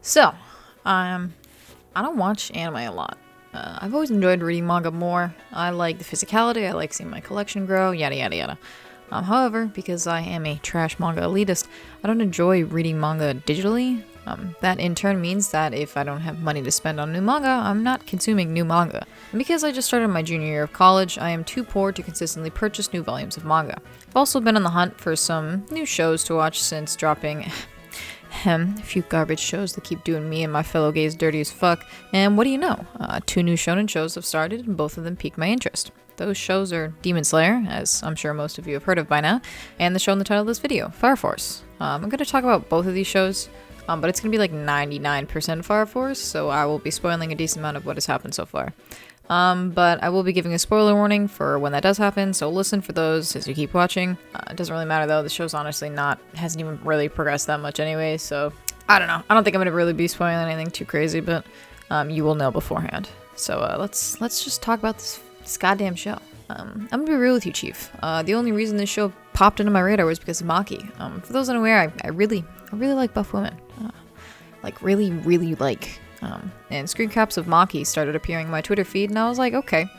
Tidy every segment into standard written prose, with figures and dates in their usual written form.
So, I don't watch anime a lot. I've always enjoyed reading manga more. I like the physicality, I like seeing my collection grow, yada yada yada. However, because I am a trash manga elitist, I don't enjoy reading manga digitally. That in turn means that if I don't have money to spend on new manga, I'm not consuming new manga. And because I just started my junior year of college, I am too poor to consistently purchase new volumes of manga. I've also been on the hunt for some new shows to watch since dropping a few garbage shows that keep doing me and my fellow gays dirty as fuck. And what do you know? 2 new shonen shows have started, and both of them piqued my interest. Those shows are Demon Slayer, as I'm sure most of you have heard of by now, and the show in the title of this video, Fire Force. I'm going to talk about both of these shows, but it's going to be like 99% Fire Force, so I will be spoiling a decent amount of what has happened so far. But I will be giving a spoiler warning for when that does happen, so listen for those as you keep watching. It doesn't really matter though, the show's honestly hasn't even really progressed that much anyway, so I don't know. I don't think I'm going to really be spoiling anything too crazy, but you will know beforehand. So let's just talk about this goddamn show. I'm gonna be real with you, Chief. The only reason this show popped into my radar was because of Maki. For those unaware, I really like buff women. Really like. And screen caps of Maki started appearing in my Twitter feed, and I was like, okay,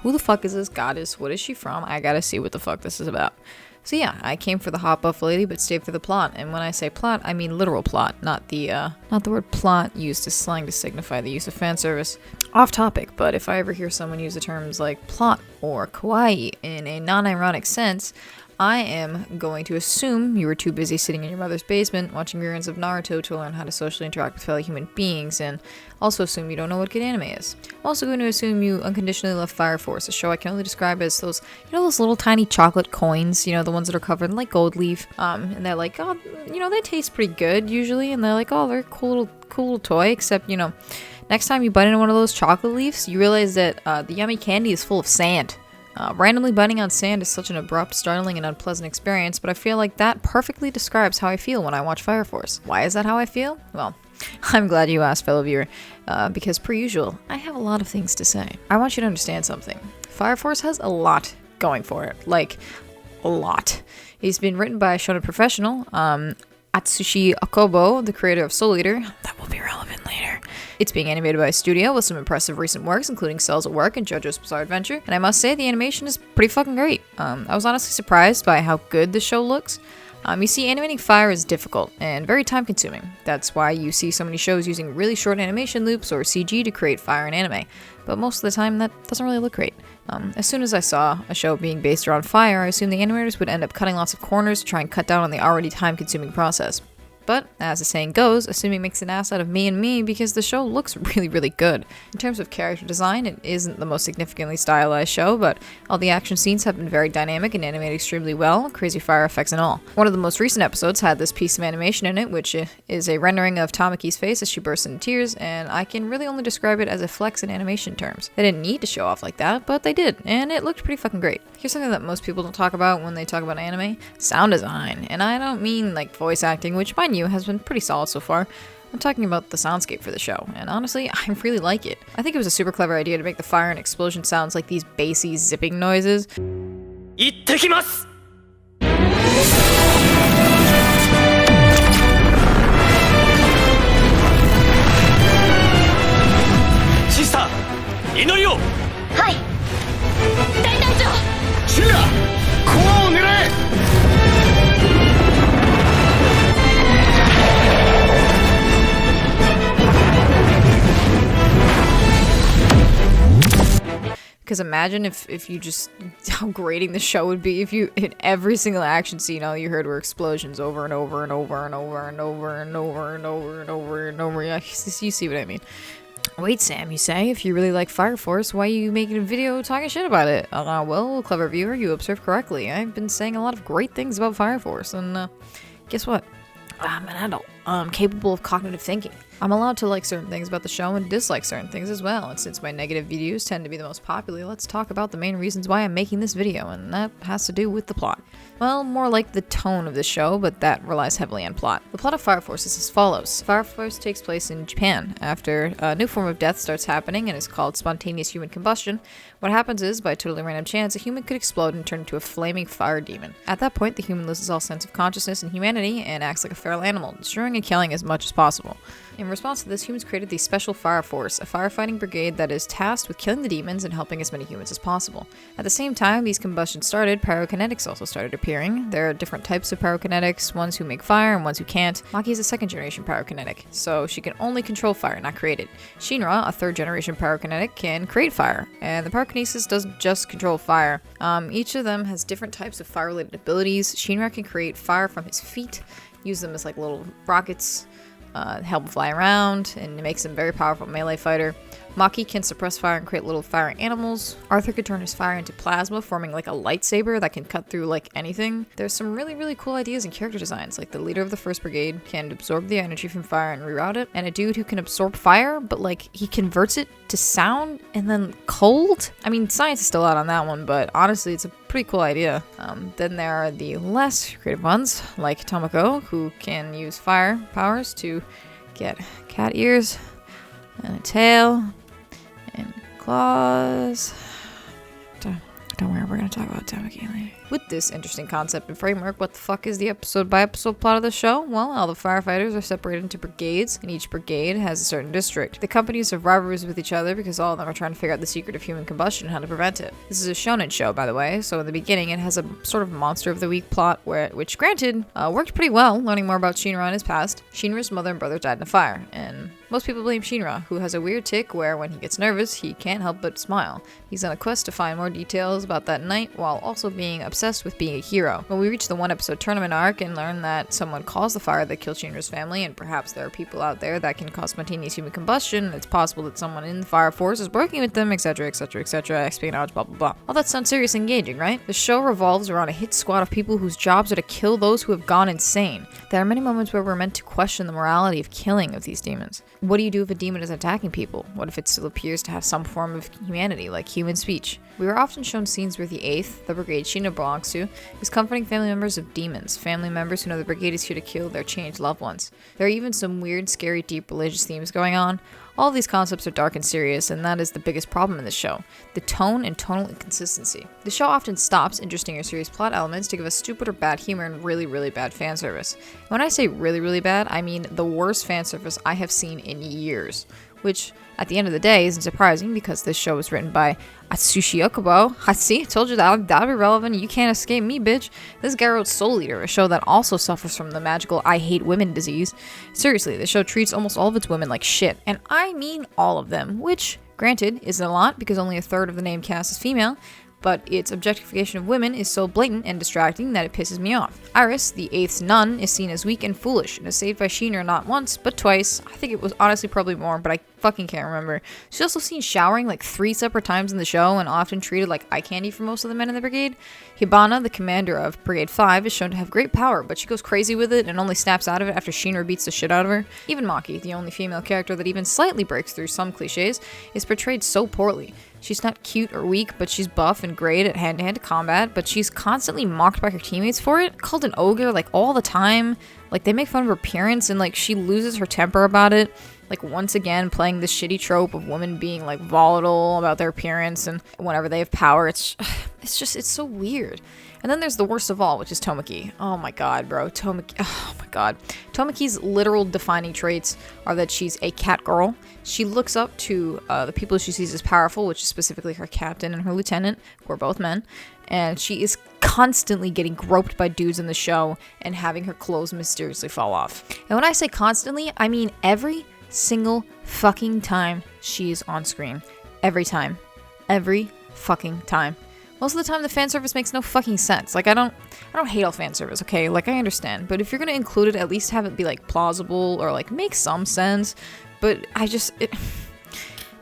who the fuck is this goddess? What is she from? I gotta see what the fuck this is about. So yeah, I came for the hot buff lady, but stayed for the plot. And when I say plot, I mean literal plot, not the word plot used as slang to signify the use of fan service. Off topic, but if I ever hear someone use the terms like plot or kawaii in a non-ironic sense, I am going to assume you were too busy sitting in your mother's basement watching reruns of Naruto to learn how to socially interact with fellow human beings, and also assume you don't know what good anime is. I'm also going to assume you unconditionally love Fire Force, a show I can only describe as those little tiny chocolate coins, the ones that are covered in like gold leaf, and they're like, oh, they taste pretty good usually, and they're like, oh, they're a cool little toy, except, next time you bite into one of those chocolate leaves, you realize that the yummy candy is full of sand. Randomly biting on sand is such an abrupt, startling, and unpleasant experience, but I feel like that perfectly describes how I feel when I watch Fire Force. Why is that how I feel? Well, I'm glad you asked, fellow viewer, because per usual, I have a lot of things to say. I want you to understand something. Fire Force has a lot going for it. Like, a lot. It's been written by a shonen professional, Atsushi Akobo, the creator of Soul Eater. That will be relevant later. It's being animated by a studio with some impressive recent works, including Cells at Work and JoJo's Bizarre Adventure, and I must say the animation is pretty fucking great. I was honestly surprised by how good the show looks. You see, animating fire is difficult and very time consuming. That's why you see so many shows using really short animation loops or CG to create fire in anime. But most of the time, that doesn't really look great. As soon as I saw a show being based around fire, I assumed the animators would end up cutting lots of corners to try and cut down on the already time consuming process. But, as the saying goes, assuming makes an ass out of me and me because the show looks really good. In terms of character design, it isn't the most significantly stylized show, but all the action scenes have been very dynamic and animated extremely well, crazy fire effects and all. One of the most recent episodes had this piece of animation in it, which is a rendering of Tamaki's face as she bursts into tears, and I can really only describe it as a flex in animation terms. They didn't need to show off like that, but they did, and it looked pretty fucking great. Here's something that most people don't talk about when they talk about anime: sound design. And I don't mean like voice acting, which mind you has been pretty solid so far. I'm talking about the soundscape for the show, and honestly, I really like it. I think it was a super clever idea to make the fire and explosion sounds like these bassy zipping noises. Ittekimasu! シスター、祈りを。はい。大隊長。シュラ、コアを狙え。Because imagine if you just, how grating the show would be if you, in every single action scene, all you heard were explosions over and over and over and over and over and over and over and over and over. Yeah, you see what I mean. Wait, Sam, you say? If you really like Fire Force, why are you making a video talking shit about it? Well, clever viewer, you observed correctly. I've been saying a lot of great things about Fire Force, and guess what? I'm an adult. I'm capable of cognitive thinking. I'm allowed to like certain things about the show and dislike certain things as well, and since my negative views tend to be the most popular, let's talk about the main reasons why I'm making this video, and that has to do with the plot. Well, more like the tone of the show, but that relies heavily on plot. The plot of Fire Force is as follows. Fire Force takes place in Japan. After a new form of death starts happening and is called spontaneous human combustion, what happens is, by totally random chance, a human could explode and turn into a flaming fire demon. At that point, the human loses all sense of consciousness and humanity and acts like a feral animal, destroying and killing as much as possible. In response to this, humans created the Special Fire Force, a firefighting brigade that is tasked with killing the demons and helping as many humans as possible. At the same time these combustions started, pyrokinetics also started appearing. There are different types of pyrokinetics, ones who make fire and ones who can't. Maki is a second generation pyrokinetic, so she can only control fire, not create it. Shinra, a third generation pyrokinetic, can create fire, and the pyrokinesis doesn't just control fire. Each of them has different types of fire related abilities. Shinra can create fire from his feet, use them as like little rockets, help him fly around, and it makes him a very powerful melee fighter. Maki can suppress fire and create little fire animals. Arthur can turn his fire into plasma, forming like a lightsaber that can cut through like anything. There's some really cool ideas in character designs, like the leader of the first brigade can absorb the energy from fire and reroute it, and a dude who can absorb fire, but like he converts it to sound and then cold? I mean, science is still out on that one, but honestly, it's a pretty cool idea. Then there are the less creative ones, like Tomoko, who can use fire powers to get cat ears and a tail and claws. Don't worry, we're gonna talk about Tamaki later. With this interesting concept and framework, what the fuck is the episode-by-episode plot of the show? Well, all the firefighters are separated into brigades, and each brigade has a certain district. The companies have rivalries with each other because all of them are trying to figure out the secret of human combustion and how to prevent it. This is a shonen show, by the way, so in the beginning it has a sort of monster of the week plot, which granted, worked pretty well, learning more about Shinra in his past. Shinra's mother and brother died in a fire, and most people blame Shinra, who has a weird tick where when he gets nervous, he can't help but smile. He's on a quest to find more details about that night, while also being obsessed with being a hero. When we reach the one episode tournament arc and learn that someone caused the fire that killed Shinra's family, and perhaps there are people out there that can cause spontaneous human combustion, and it's possible that someone in the fire force is working with them, etc, etc, etc, espionage, blah blah blah. All that sounds serious and engaging, right? The show revolves around a hit squad of people whose jobs are to kill those who have gone insane. There are many moments where we're meant to question the morality of killing of these demons. What do you do if a demon is attacking people? What if it still appears to have some form of humanity, like human speech? We are often shown scenes where the 8th, the brigade Shinra belongs to, is comforting family members of demons, family members who know the brigade is here to kill their changed loved ones. There are even some weird, scary, deep religious themes going on. All of these concepts are dark and serious, and that is the biggest problem in this show, the tone and tonal inconsistency. The show often stops interesting or serious plot elements to give us stupid or bad humor and really bad fan service. When I say really bad, I mean the worst fan service I have seen in years, which at the end of the day isn't surprising because this show was written by Atsushi Okubo. I see, told you that'd be relevant. You can't escape me, bitch. This guy wrote Soul Eater, a show that also suffers from the magical I hate women disease. Seriously, the show treats almost all of its women like shit, and I mean all of them, which, granted, isn't a lot because only a third of the named cast is female, but its objectification of women is so blatant and distracting that it pisses me off. Iris, the 8th nun, is seen as weak and foolish and is saved by Shinra not once, but twice. I think it was honestly probably more, but I fucking can't remember. She's also seen showering like 3 separate times in the show and often treated like eye candy for most of the men in the brigade. Habana, the commander of Brigade 5, is shown to have great power, but she goes crazy with it and only snaps out of it after Shinra beats the shit out of her. Even Maki, the only female character that even slightly breaks through some cliches, is portrayed so poorly. She's not cute or weak, but she's buff and great at hand-to-hand combat, but she's constantly mocked by her teammates for it, called an ogre like all the time. Like they make fun of her appearance and like she loses her temper about it. Like once again playing this shitty trope of women being like volatile about their appearance and whenever they have power, it's so weird. And then there's the worst of all, which is Tamaki. Oh my god, bro. Tamaki. Oh my god. Tamaki's literal defining traits are that she's a cat girl. She looks up to the people she sees as powerful, which is specifically her captain and her lieutenant, who are both men. And she is constantly getting groped by dudes in the show and having her clothes mysteriously fall off. And when I say constantly, I mean every single fucking time she's on screen. Every time. Every fucking time. Most of the time, the fan service makes no fucking sense. Like, I don't hate all fan service, okay? Like, I understand. But if you're gonna include it, at least have it be, like, plausible or, like, make some sense. But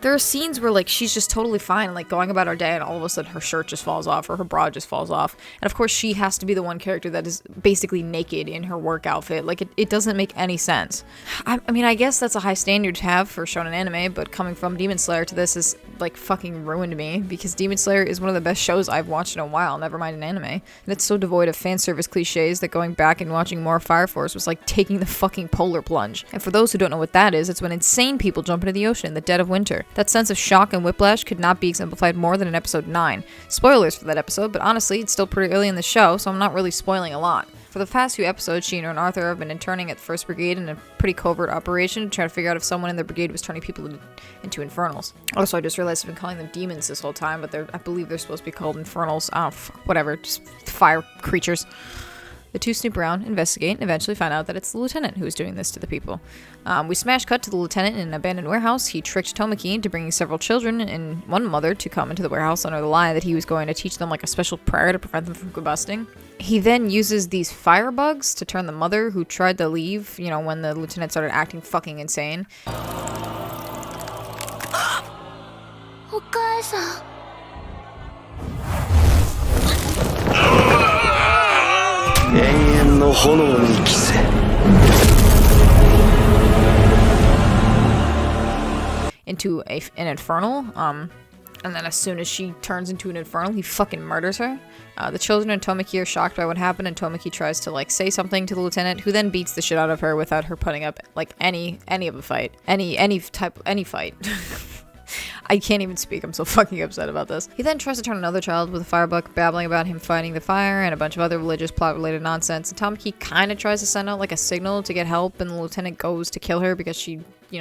there are scenes where, like, she's just totally fine, like, going about her day, and all of a sudden her shirt just falls off, or her bra just falls off. And, of course, she has to be the one character that is basically naked in her work outfit. Like, it doesn't make any sense. I mean, I guess that's a high standard to have for shonen anime, but coming from Demon Slayer to this is, like, fucking ruined me, because Demon Slayer is one of the best shows I've watched in a while, never mind an anime. And it's so devoid of fan service cliches that going back and watching more Fire Force was like taking the fucking polar plunge. And for those who don't know what that is, it's when insane people jump into the ocean in the dead of winter. That sense of shock and whiplash could not be exemplified more than in episode 9. Spoilers for that episode, but honestly, it's still pretty early in the show, so I'm not really spoiling a lot. For the past few episodes, Sheena and Arthur have been interning at the 1st Brigade in a pretty covert operation to try to figure out if someone in the brigade was turning people into infernals. Also, I just realized I've been calling them demons this whole time, but I believe they're supposed to be called infernals. Whatever, just fire creatures. The two snoop around, investigate, and eventually find out that it's the lieutenant who is doing this to the people. We smash cut to the lieutenant in an abandoned warehouse. He tricked Tamaki into bringing several children and one mother to come into the warehouse under the lie that he was going to teach them like a special prayer to prevent them from combusting. He then uses these firebugs to turn the mother, who tried to leave, when the lieutenant started acting fucking insane. お母さん into an infernal, and then as soon as she turns into an infernal, he fucking murders her. The children and Tamaki are shocked by what happened, and Tamaki tries to say something to the lieutenant, who then beats the shit out of her without her putting up any of a fight, any fight. I can't even speak. I'm so fucking upset about this. He then tries to turn another child with a firebug, babbling about him fighting the fire and a bunch of other religious plot-related nonsense. And Tamaki kind of tries to send out a signal to get help, and the lieutenant goes to kill her because she,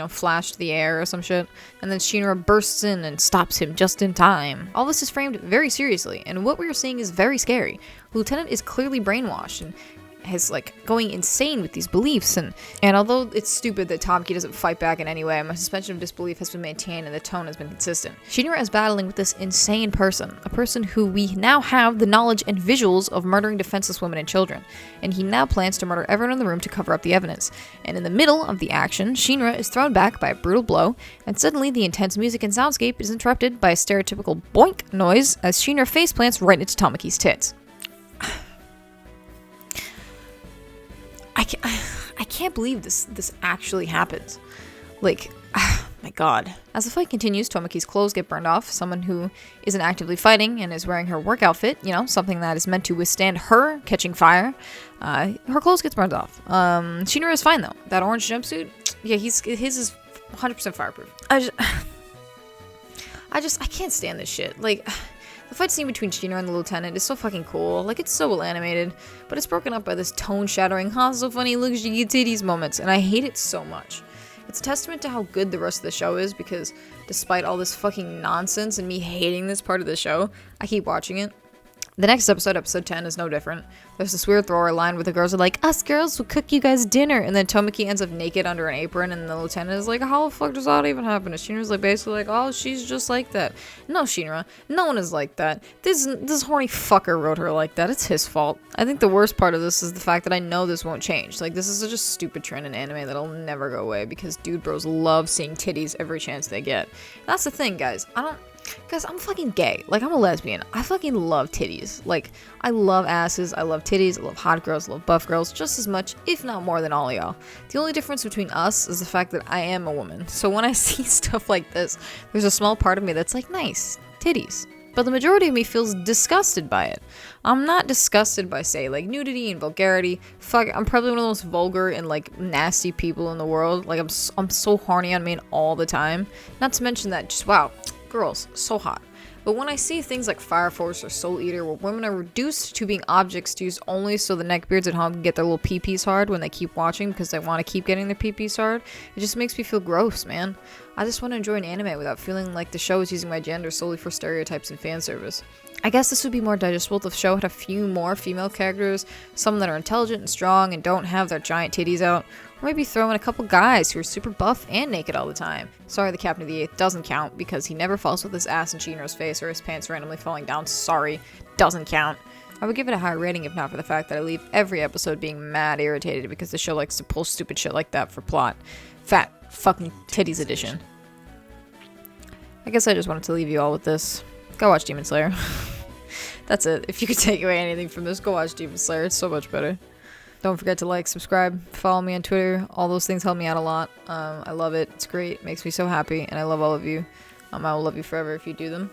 flashed the air or some shit. And then Shinra bursts in and stops him just in time. All this is framed very seriously, and what we are seeing is very scary. The lieutenant is clearly brainwashed and is going insane with these beliefs, and although it's stupid that Tamaki doesn't fight back in any way, my suspension of disbelief has been maintained and the tone has been consistent. Shinra is battling with this insane person, a person who we now have the knowledge and visuals of murdering defenseless women and children, and he now plans to murder everyone in the room to cover up the evidence. And in the middle of the action, Shinra is thrown back by a brutal blow, and suddenly the intense music in Soundscape is interrupted by a stereotypical boink noise as Shinra faceplants right into Tamaki's tits. I can't believe this actually happens. My god. As the fight continues, Tamaki's clothes get burned off. Someone who isn't actively fighting and is wearing her work outfit, something that is meant to withstand her catching fire, her clothes gets burned off. Shinra is fine though. That orange jumpsuit, yeah, his is 100% fireproof. I can't stand this shit. The fight scene between Shinra and the lieutenant is so fucking cool. It's so well animated, but it's broken up by this tone-shattering, so funny, look, she gets titties moments, and I hate it so much. It's a testament to how good the rest of the show is, because despite all this fucking nonsense and me hating this part of the show, I keep watching it. The next episode 10, is no different. There's this weird throwaway line where the girls are like, us girls will cook you guys dinner, and then Tamaki ends up naked under an apron, and the lieutenant is like, how the fuck does that even happen? And Shinra's basically oh, she's just like that. No, Shinra, no one is like that. This horny fucker wrote her like that. It's his fault. I think the worst part of this is the fact that I know this won't change. This is such a stupid trend in anime that'll never go away, because dude bros love seeing titties every chance they get. And that's the thing, guys. Guys, I'm fucking gay. I'm a lesbian. I fucking love titties. I love asses, I love titties, I love hot girls, I love buff girls, just as much, if not more than all y'all. The only difference between us is the fact that I am a woman. So when I see stuff like this, there's a small part of me that's nice, titties. But the majority of me feels disgusted by it. I'm not disgusted by, say, nudity and vulgarity. Fuck, I'm probably one of the most vulgar and, nasty people in the world. I'm so horny on men all the time. Not to mention that, just, wow, girls, so hot. But when I see things like Fire Force or Soul Eater, where women are reduced to being objects to use only so the neckbeards at home can get their little pee-pees hard when they keep watching because they want to keep getting their pee-pees hard, it just makes me feel gross, man. I just want to enjoy an anime without feeling like the show is using my gender solely for stereotypes and fan service. I guess this would be more digestible if the show had a few more female characters, some that are intelligent and strong and don't have their giant titties out, or maybe throw in a couple guys who are super buff and naked all the time. Sorry, the Captain of the 8th doesn't count because he never falls with his ass in Shinra's face or his pants randomly falling down. Sorry, doesn't count. I would give it a higher rating if not for the fact that I leave every episode being mad irritated because the show likes to pull stupid shit like that for plot. Fat fucking titties edition. I guess I just wanted to leave you all with this. Go watch Demon Slayer. That's it. If you could take away anything from this, go watch Demon Slayer. It's so much better. Don't forget to subscribe, follow me on Twitter. All those things help me out a lot. I love it. It's great. It makes me so happy, and I love all of you. I will love you forever if you do them.